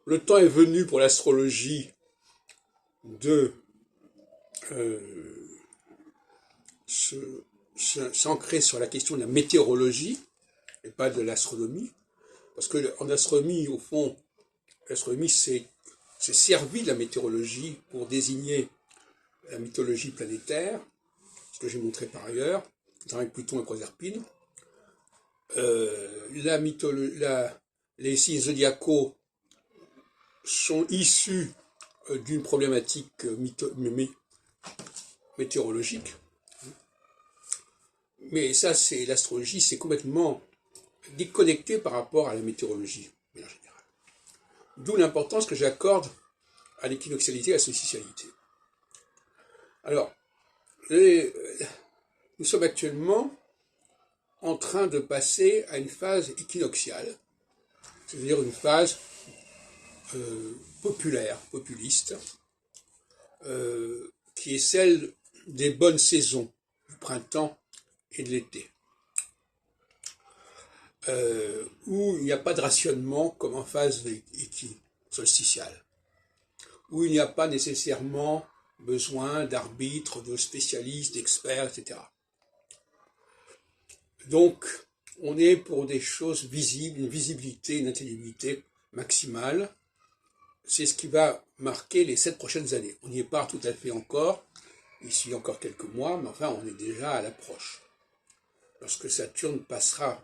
le temps est venu pour l'astrologie de s'ancrer sur la question de la météorologie et pas de l'astronomie. Parce qu'en astronomie, au fond, l'astronomie s'est servi de la météorologie pour désigner la mythologie planétaire, ce que j'ai montré par ailleurs, notamment avec Pluton et Proserpine. Les signes zodiacaux sont issus d'une problématique météorologique. Mais ça, c'est l'astrologie, c'est complètement déconnecté par rapport à la météorologie, en général. D'où l'importance que j'accorde à l'équinoxialité et à la solstitialité. Alors, nous sommes actuellement en train de passer à une phase équinoxiale, c'est-à-dire une phase populiste, qui est celle des bonnes saisons, du printemps et de l'été, où il n'y a pas de rationnement comme en phase solsticiale, où il n'y a pas nécessairement besoin d'arbitres, de spécialistes, d'experts, etc. Donc, on est pour des choses visibles, une visibilité, une intelligibilité maximale. C'est ce qui va marquer les 7 prochaines années. On n'y est pas tout à fait encore, ici encore quelques mois, mais enfin on est déjà à l'approche. Lorsque Saturne passera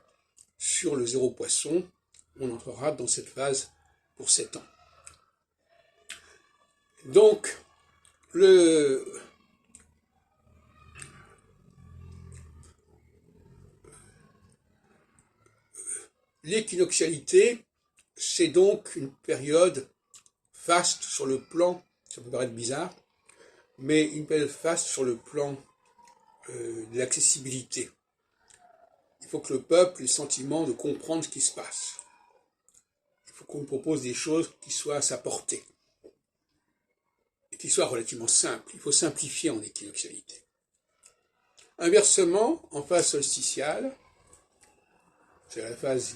sur le zéro poisson, on entrera dans cette phase pour 7 ans. Donc, l'équinoxialité, c'est donc une période faste sur le plan, ça peut paraître bizarre, mais une période faste sur le plan de l'accessibilité. Il faut que le peuple ait le sentiment de comprendre ce qui se passe. Il faut qu'on propose des choses qui soient à sa portée et qui soient relativement simples. Il faut simplifier en équinoxialité. Inversement, en phase solsticiale, c'est la phase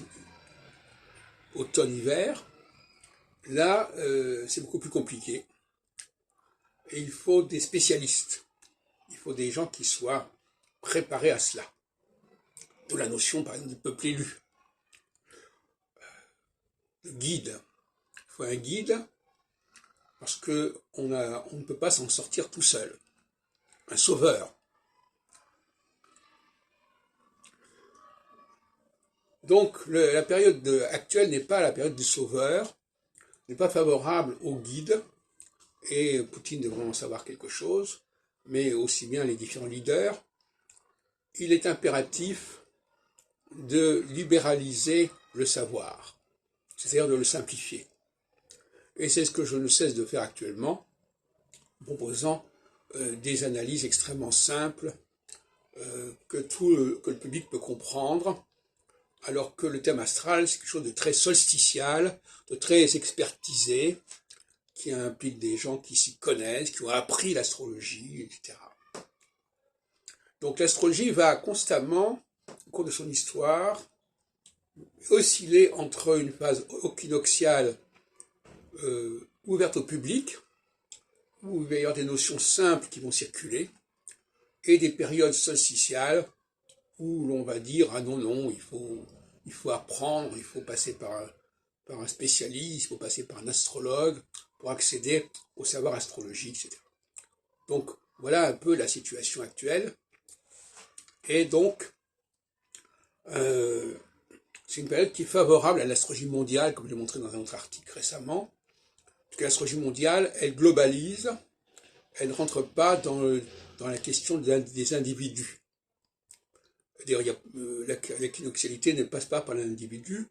automne-hiver, là, c'est beaucoup plus compliqué. Et il faut des spécialistes. Il faut des gens qui soient préparés à cela. D'où la notion, par exemple, de peuple élu. De guide. Il faut un guide parce qu'on ne peut pas s'en sortir tout seul. Un sauveur. Donc, la période actuelle n'est pas la période du sauveur, n'est pas favorable au guide, et Poutine devrait en savoir quelque chose, mais aussi bien les différents leaders. Il est impératif de libéraliser le savoir, c'est-à-dire de le simplifier. Et c'est ce que je ne cesse de faire actuellement, en proposant des analyses extrêmement simples que le public peut comprendre, alors que le thème astral, c'est quelque chose de très solsticial, de très expertisé, qui implique des gens qui s'y connaissent, qui ont appris l'astrologie, etc. Donc l'astrologie va constamment, au cours de son histoire, osciller entre une phase équinoxiale ouverte au public, où il va y avoir des notions simples qui vont circuler, et des périodes solsticiales où l'on va dire « Ah non, non, il faut apprendre, il faut passer par un spécialiste, il faut passer par un astrologue pour accéder au savoir astrologique, etc. » Donc, voilà un peu la situation actuelle. Et donc, c'est une période qui est favorable à l'astrologie mondiale, comme je l'ai montré dans un autre article récemment, parce que l'astrologie mondiale, elle globalise, elle ne rentre pas dans la question des individus. D'ailleurs, l'équinoxialité ne passe pas par l'individu,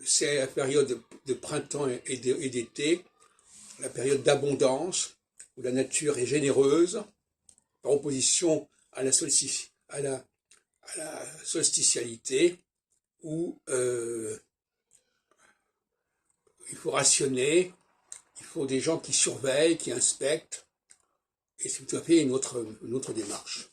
c'est la période de printemps et d'été, la période d'abondance, où la nature est généreuse, par opposition à la solsticialité, où il faut rationner, il faut des gens qui surveillent, qui inspectent, et c'est tout à fait une autre démarche.